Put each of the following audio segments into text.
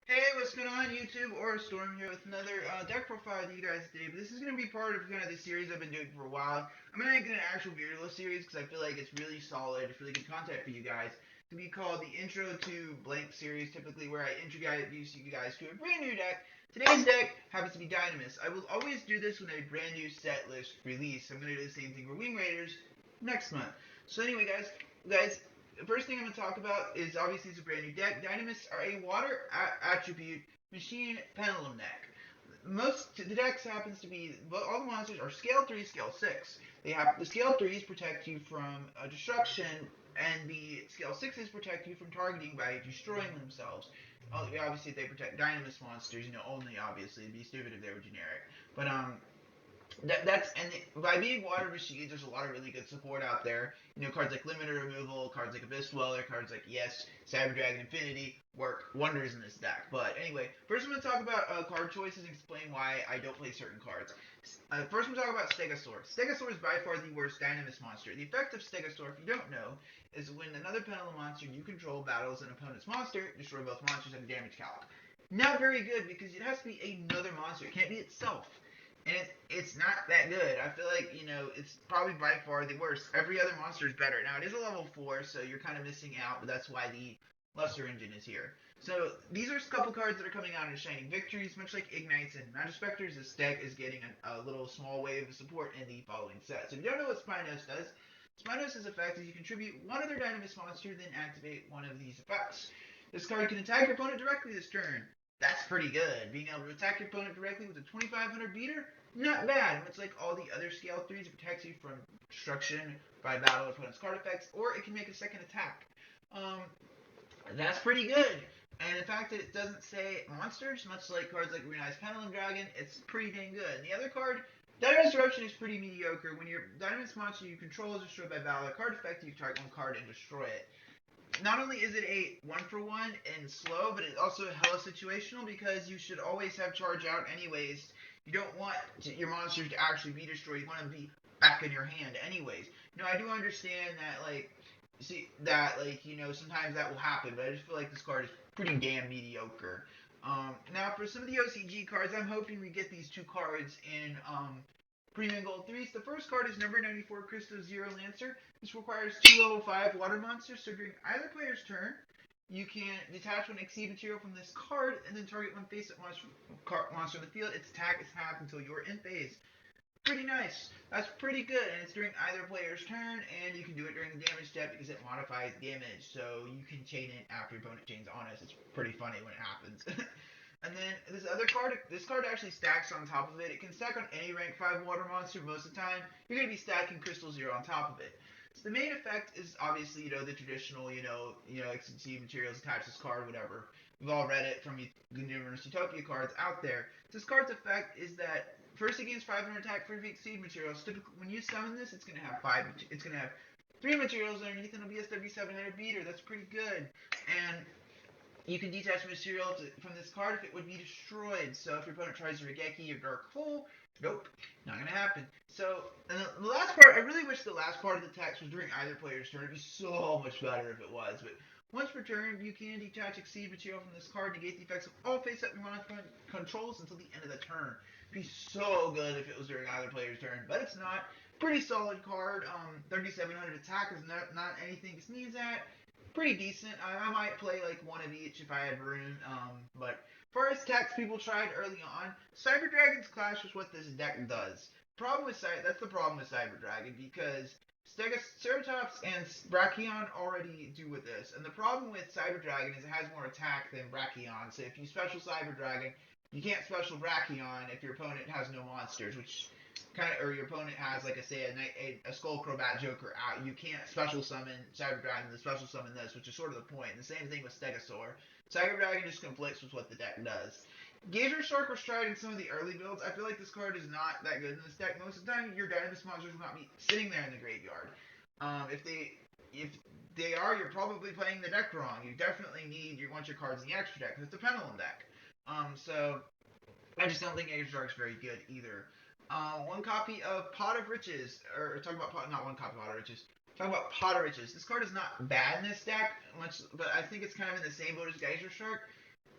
Hey, what's going on, YouTube? Or Storm here with another deck profile with you guys today. But this is going to be part of kind of the series I've been doing for a while. I'm going to make it an actual video series because I feel like it's really solid. It's really good content for you guys. It's going to be called the Intro to Blank series, typically where I introduce you guys to a brand new deck. Today's deck happens to be Dynamis. I will always do this when a brand new set list release. I'm going to do the same thing for Wing Raiders next month. So anyway, guys, the first thing I'm going to talk about is obviously it's a brand new deck. Dinomists are a water attribute machine pendulum deck. Most the decks happens to be all the monsters are scale 3, scale 6. They have the scale 3s protect you from destruction, and the scale 6s protect you from targeting by destroying themselves. Obviously, they protect Dynamist monsters. Only obviously it'd be stupid if they were generic. But that's and by being water machines, there's a lot of really good support out there. Cards like Limiter Removal, cards like Abyss Dweller, cards like Cyber Dragon Infinity work wonders in this deck. But anyway, first I'm going to talk about card choices and explain why I don't play certain cards. First I'm going to talk about Stegosaur. Stegosaur is by far the worst Dynamis monster. The effect of Stegosaur, if you don't know, is when another pendulum monster you control battles an opponent's monster, destroy both monsters at a damage calc. Not very good because it has to be another monster. It can't be itself, and it's not that good. I feel like it's probably by far the worst. Every other monster is better. Now it is a level 4, so you're kind of missing out, but that's why the Luster engine is here. So these are a couple cards that are coming out in Shining Victories, much like Ignites and Magispectors. This deck is getting a little small wave of support in the following set. So if you don't know what Spynos does, Spynos' effect is you contribute one other Dynamis monster, then activate one of these effects. This card can attack your opponent directly this turn. That's pretty good. Being able to attack your opponent directly with a 2500 beater, not bad. It's like all the other scale 3s. It protects you from destruction by battle opponent's card effects, or it can make a second attack. Um, that's pretty good. And the fact that it doesn't say monsters, much like cards like Renai's Pendulum Dragon, it's pretty dang good. And the other card, Dynamis Eruption, is pretty mediocre. When your Dynamis monster you control is destroyed by battle or card effect, you target one card and destroy it. Not only is it a 1-for-1 and slow, but it's also hella situational because you should always have charge out anyways. You don't want your monsters to actually be destroyed. You want them to be back in your hand anyways. I do understand that, sometimes that will happen, but I just feel like this card is pretty damn mediocre. Now, for some of the OCG cards, I'm hoping we get these two cards in Premium Gold 3s. The first card is number 94, Crystal Zero Lancer. This requires 2 level 5 water monsters, so during either player's turn, you can detach one Exceed material from this card and then target one face-up monster in the field. Its attack is halved until you're in phase. Pretty nice. That's pretty good, and it's during either player's turn, and you can do it during the damage step because it modifies damage, so you can chain it after your opponent chains on us. It's pretty funny when it happens. And then this card actually stacks on top of it. It can stack on any rank 5 water monster most of the time. You're going to be stacking Crystal Zero on top of it. So the main effect is obviously, the traditional, XC materials attach this card, whatever. We've all read it from the numerous Utopia cards out there. This card's effect is that first it gains 500 attack for every Exceed materials. Typically, when you summon this, it's going to have 3 materials underneath and it'll be a 7700 beater. That's pretty good. And you can detach material from this card if it would be destroyed. So if your opponent tries to Regeki or Dark Hole, nope, not gonna happen. So, and the last part, I really wish the last part of the text was during either player's turn. It'd be so much better if it was. But once per turn, you can detach Exceed material from this card, negate the effects of all face-up your opponent controls until the end of the turn. It'd be so good if it was during either player's turn, but it's not. Pretty solid card. 3,700 attack is not anything to sneeze at. Pretty decent. I might play like one of each if I had room. But first attacks people tried early on, Cyber Dragon's Clash is what this deck does. That's the problem with Cyber Dragon because Stegoceratops and Brachion already do with this, and the problem with Cyber Dragon is it has more attack than Brachion. So if you special Cyber Dragon, you can't special Brachion if your opponent has no monsters, which or your opponent has like a Skullcrobat Joker out. You can't special summon Cyber Dragon to special summon this, which is sort of the point. And the same thing with Stegosaur. Cyber Dragon just conflicts with what the deck does. Gazer Shark was tried in some of the early builds. I feel like this card is not that good in this deck. Most of the time, your Dynamis monsters will not be sitting there in the graveyard. If they are, you're probably playing the deck wrong. You definitely want your cards in the extra deck because it's a Pendulum deck. So I just don't think Gazer Shark's very good either. One copy of Pot of Riches, or talking about not one copy of Pot of Riches. Talking about Pot of Riches. This card is not bad in this deck, but I think it's kind of in the same boat as Geyser Shark.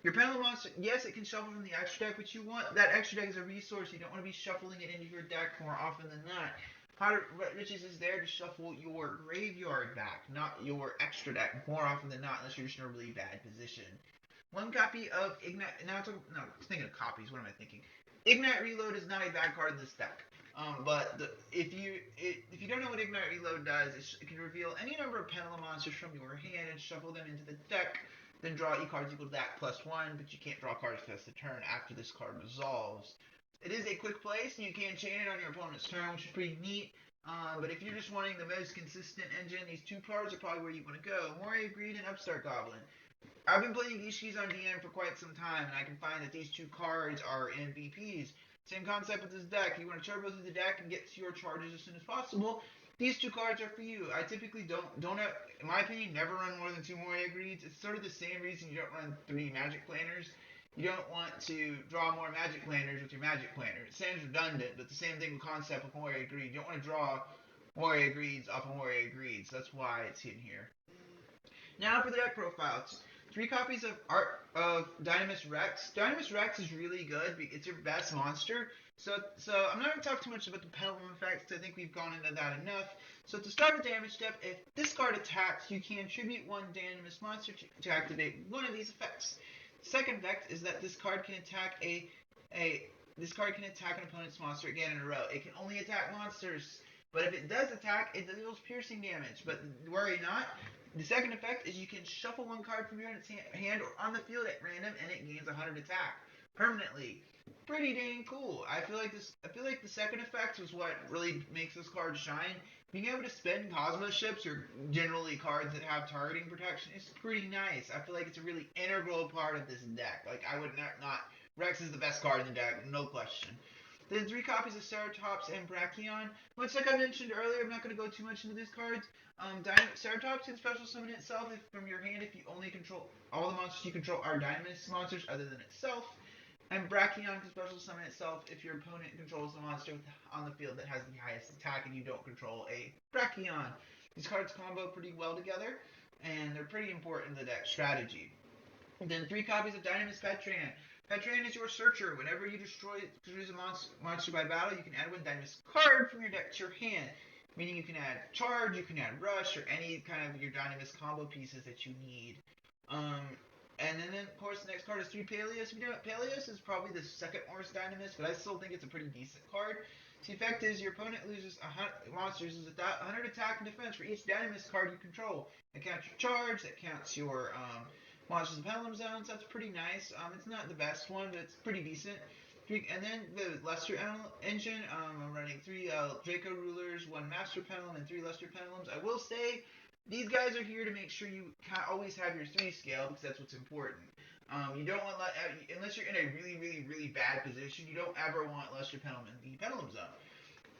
Your Pendulum Monster, yes, it can shuffle from the extra deck, but you want that extra deck as a resource. You don't want to be shuffling it into your deck more often than not. Pot of Riches is there to shuffle your graveyard back, not your extra deck, more often than not, unless you're just in a really bad position. One copy of Ignite. Now, no, I was thinking of copies. What am I thinking? Ignite Reload is not a bad card in this deck. If you don't know what Ignite Reload does, it can reveal any number of Pendulum monsters from your hand and shuffle them into the deck. Then draw E cards equal to that +1, but you can't draw cards past the turn after this card resolves. It is a quick play, so you can chain it on your opponent's turn, which is pretty neat. But if you're just wanting the most consistent engine, these two cards are probably where you want to go. Moria Greed and Upstart Goblin. I've been playing Ishis on DM for quite some time, and I can find that these two cards are MVPs. Same concept with this deck. You want to turbo through the deck and get to your charges as soon as possible. These two cards are for you. I typically don't have, in my opinion, never run more than 2 Moria Greeds. It's sort of the same reason you don't run 3 Magic Planners. You don't want to draw more Magic Planners with your Magic Planner. It sounds redundant, but the same thing with concept with Moria Greed. You don't want to draw Moria Greeds off of Moria Greeds. That's why it's in here. Now for the deck profile. 3 copies of Dynamis Rex. Dynamis Rex is really good. It's your best monster. So I'm not going to talk too much about the pendulum effects. I think we've gone into that enough. So to start with damage step, if this card attacks, you can tribute 1 Dynamis monster to activate one of these effects. The second effect is that this card can attack an opponent's monster again in a row. It can only attack monsters, but if it does attack, it deals piercing damage. But worry not. The second effect is you can shuffle 1 card from your hand or on the field at random, and it gains 100 attack permanently. Pretty dang cool. I feel like the second effect is what really makes this card shine. Being able to spend Cosmo ships, or generally cards that have targeting protection, is pretty nice. I feel like it's a really integral part of this deck. Like, I would not Rex is the best card in the deck, no question. Then 3 copies of Ceratops and Brachion. Much like I mentioned earlier, I'm not going to go too much into these cards. Ceratops can special summon itself from your hand if you only control all the monsters you control are Dynamis monsters other than itself. And Brachion can special summon itself if your opponent controls the monster on the field that has the highest attack and you don't control a Brachion. These cards combo pretty well together, and they're pretty important in the deck strategy. And then 3 copies of Dynamis Petran. Petran is your searcher. Whenever you destroy a monster by battle, you can add 1 Dynamis card from your deck to your hand. Meaning you can add charge, you can add rush, or any kind of your Dynamis combo pieces that you need. And then, of course, the next card is 3 Peleus. If you know what, Peleus is probably the second worst Dynamis, but I still think it's a pretty decent card. So the effect is your opponent loses monsters loses 100 attack and defense for each Dynamis card you control. That counts your charge, that counts your monsters and pendulum zones. That's pretty nice. It's not the best one, but it's pretty decent. And then the Luster engine, I'm running 3 Draco Rulers, 1 Master Pendulum, and 3 Luster Pendulums. I will say, these guys are here to make sure you always have your 3 scale, because that's what's important. You don't want, unless you're in a really, really, really bad position, you don't ever want Luster Pendulum in the Pendulum Zone.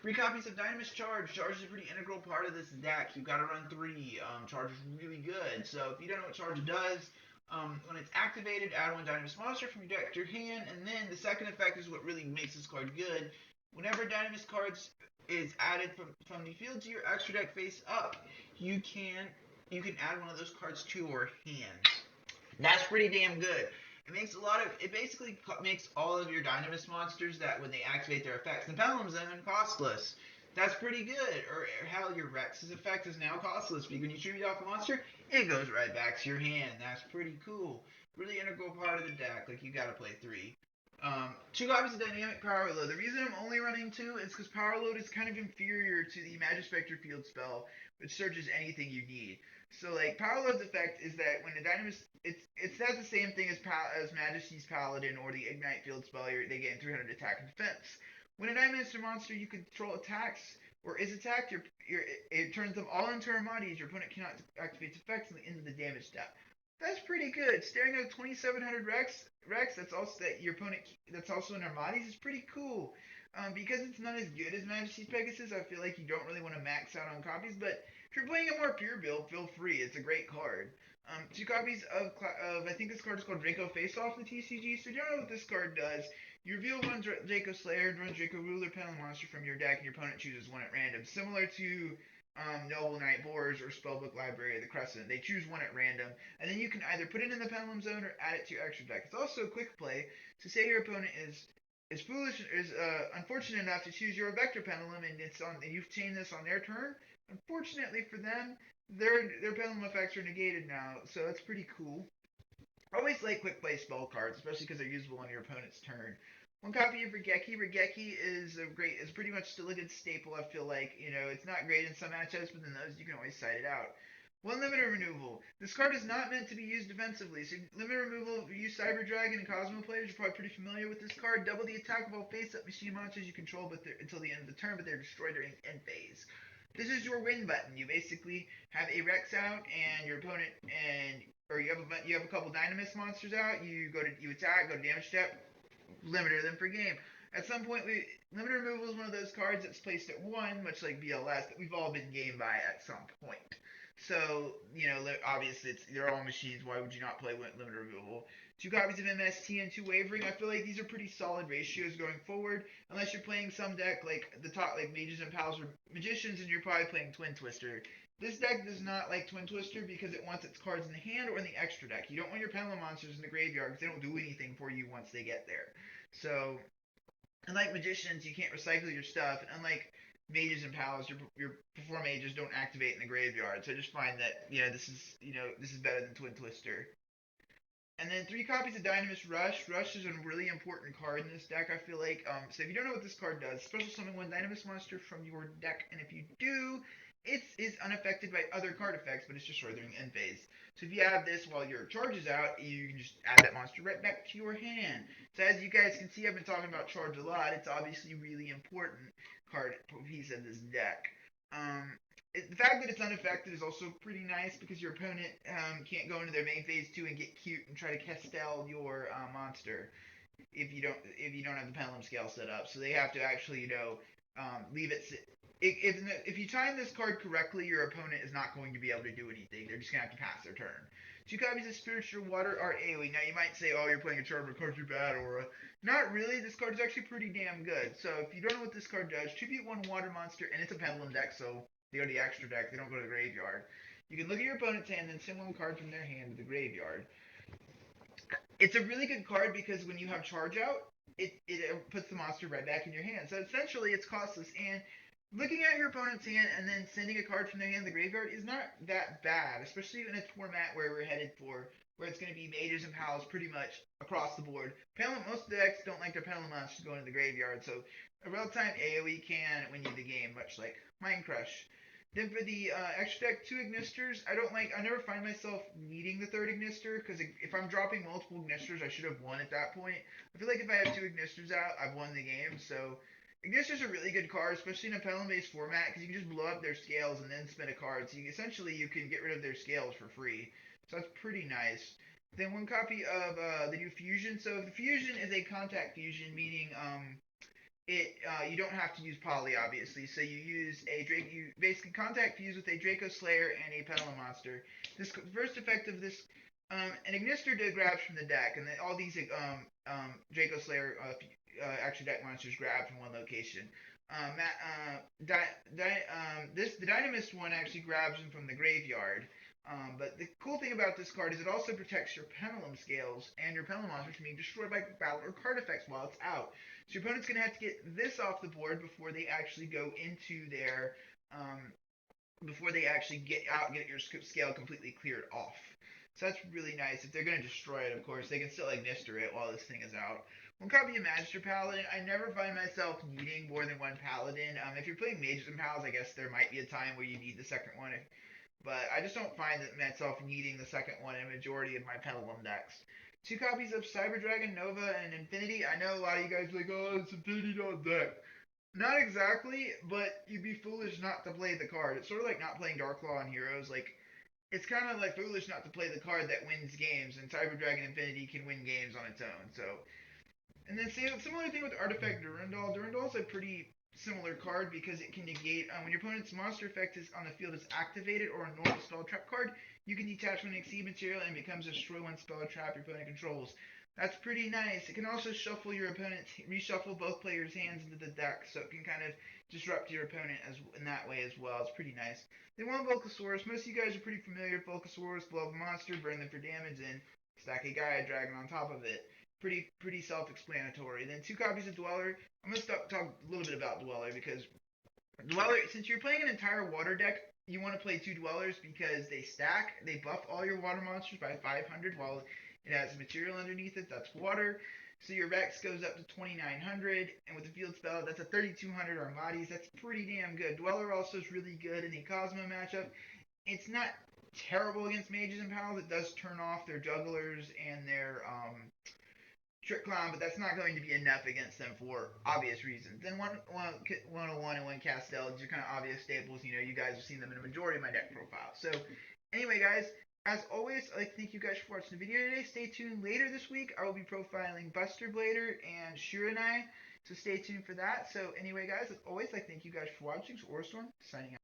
3 copies of Dynamis Charge. Charge is a pretty integral part of this deck. You've got to run 3. Charge is really good. So if you don't know what Charge does, when it's activated, add 1 Dynamis monster from your deck to your hand, and then the second effect is what really makes this card good. Whenever Dynamis cards is added from the field to your extra deck face up, you can add 1 of those cards to your hand. That's pretty damn good. It basically makes all of your Dynamis monsters that when they activate their effects in Pendulum Zone costless. That's pretty good. Or hell, your Rex's effect is now costless. When you tribute off a monster, it goes right back to your hand. That's pretty cool. Really integral part of the deck. Like, you gotta play 3. 2 copies of Dynamic Power Load. The reason I'm only running 2 is because Power Load is kind of inferior to the Magispector Field spell, which searches anything you need. So, like, Power Load's effect is that when the Dynamis, it says the same thing as Majesty's Paladin or the Ignite Field spell. They gain 300 attack and defense. When a Dynamis monster you control attacks or is attacked, it turns them all into Armades. Your opponent cannot activate effects until the end of the damage step. That's pretty good. Staring at 2,700 Rex that's also in Armades is pretty cool. Because it's not as good as Majesty's Pegasus, I feel like you don't really want to max out on copies, but if you're playing a more pure build, feel free. It's a great card. 2 copies of I think this card is called Draco Face Off the TCG. So you don't know what this card does. You reveal 1 Draco Slayer and 1 Draco Ruler Pendulum monster from your deck, and your opponent chooses 1 at random. Similar to Noble Knight Boars or Spellbook Library of the Crescent. They choose one at random, and then you can either put it in the Pendulum Zone or add it to your extra deck. It's also a quick play, so say your opponent is foolish is unfortunate enough to choose your Vector Pendulum, and you've chained this on their turn. Unfortunately for them, their pendulum effects are negated now, so that's pretty cool. Always like quick play spell cards, especially because they're usable on your opponent's turn. One copy of Regeki. Regeki is pretty much still a good staple. I feel like it's not great in some matchups, but then those you can always side it out. One limiter removal. This card is not meant to be used defensively. So limiter removal, you use Cyber Dragon and Cosmo players, you're probably pretty familiar with this card. Double the attack of all face-up machine monsters you control, until the end of the turn, but they're destroyed during end phase. This is your win button. You basically have a Rex out, and your opponent or you have a couple Dynamis monsters out. You attack, go to damage step, limiter them for game. At some point, limiter removal is one of those cards that's placed at 1, much like BLS, that we've all been game by at some point. So, obviously, they're all machines. Why would you not play limiter removal? 2 copies of MST and 2 Wavering. I feel like these are pretty solid ratios going forward, unless you're playing some deck like the top, like Mages and Pals or Magicians, and you're probably playing Twin Twister. This deck does not like Twin Twister because it wants its cards in the hand or in the extra deck. You don't want your Pendulum monsters in the graveyard because they don't do anything for you once they get there. So, unlike Magicians, you can't recycle your stuff, and unlike Mages and Pals, your Perform Mages don't activate in the graveyard. So I just find that this is better than Twin Twister. And then 3 copies of Dynamis Rush. Rush is a really important card in this deck, I feel like. So if you don't know what this card does, special summon 1 Dynamis monster from your deck, and if you do, it is unaffected by other card effects, but it's destroyed during end phase. So if you have this while your charge is out, you can just add that monster right back to your hand. So as you guys can see, I've been talking about charge a lot. It's obviously a really important card piece of this deck. The fact that it's unaffected is also pretty nice because your opponent can't go into their main phase 2 and get cute and try to Castel your monster if you don't have the pendulum scale set up. So they have to actually leave it. If you time this card correctly, your opponent is not going to be able to do anything. They're just gonna have to pass their turn. 2 copies of Spiritual Water are AoE. Now you might say, oh, you're playing a Charmer card too bad, or not really. This card is actually pretty damn good. So if you don't know what this card does, tribute 1 water monster, and it's a pendulum deck, so they go to the extra deck. They don't go to the graveyard. You can look at your opponent's hand and send 1 card from their hand to the graveyard. It's a really good card because when you have charge out, it puts the monster right back in your hand. So essentially, it's costless. And looking at your opponent's hand and then sending a card from their hand to the graveyard is not that bad, especially in a format where we're headed for where it's going to be Mages and Pals pretty much across the board. Most of the decks don't like their pendulum monsters to go into the graveyard, so a real-time AoE can win you the game, much like Mind Crush. Then for the extra deck, 2 Ignisters. I never find myself needing the 3rd Ignister, because if I'm dropping multiple Ignisters, I should have won at that point. I feel like if I have 2 Ignisters out, I've won the game, so Ignisters are really good cards, especially in a pendulum-based format, because you can just blow up their scales and then spin a card. So you can get rid of their scales for free. So that's pretty nice. Then 1 copy of the new Fusion. So the Fusion is a contact fusion, meaning you don't have to use Poly, obviously. So you basically contact fuse with a Draco Slayer and a Pendulum monster. This first effect of this, an Ignister grabs from the deck, and then all these Draco Slayer extra deck monsters grabbed from 1 location. The Dynamist one actually grabs them from the graveyard. But the cool thing about this card is it also protects your Pendulum scales and your Pendulum monsters from being destroyed by battle or card effects while it's out. So your opponent's going to have to get this off the board before they actually go into their before they actually get your scale completely cleared off. So that's really nice. If they're going to destroy it, of course, they can still Ignister it while this thing is out. 1 copy of Magister Paladin. I never find myself needing more than 1 Paladin. If you're playing Mages and Pals, I guess there might be a time where you need the second one. But I just don't find myself needing the second one in a majority of my Pendulum decks. 2 copies of Cyber Dragon, Nova, and Infinity. I know a lot of you guys are like, oh, it's Infinity on deck. Not exactly, but you'd be foolish not to play the card. It's sort of like not playing Darklaw on Heroes. Like, it's kind of like foolish not to play the card that wins games, and Cyber Dragon Infinity can win games on its own. So, and then similar thing with Artifact Durandal. Durandal's a pretty similar card because it can negate when your opponent's monster effect is on the field is activated or a normal spell trap card. You can detach one exceed material and it becomes a destroy 1 spell trap your opponent controls. That's pretty nice. It can also shuffle your opponent's, reshuffle both players' hands into the deck, so it can kind of disrupt your opponent as in that way as well. It's pretty nice. They want Volcasaurus. Most of you guys are pretty familiar with Volcasaurus. Blow up a monster, burn them for damage, and stack a Gaia Dragon on top of it. Pretty self-explanatory. Then 2 copies of Dweller. I'm gonna talk a little bit about Dweller because Dweller, since you're playing an entire water deck, you want to play 2 Dwellers because they stack, they buff all your water monsters by 500 while it has material underneath it, that's water. So your Rex goes up to 2,900, and with the field spell, that's a 3,200 Armades. That's pretty damn good. Dweller also is really good in a Cosmo matchup. It's not terrible against mages and pals. It does turn off their jugglers and their Trick Clown, but that's not going to be enough against them for obvious reasons. Then 101 and 1 Castel, these are kind of obvious staples. You know, you guys have seen them in a majority of my deck profile. So, anyway, guys, as always, I'd like to thank you guys for watching the video today. Stay tuned later this week. I will be profiling Buster Blader and Shiranai, so stay tuned for that. So, anyway, guys, as always, I thank you guys for watching. So, Orstorm, signing out.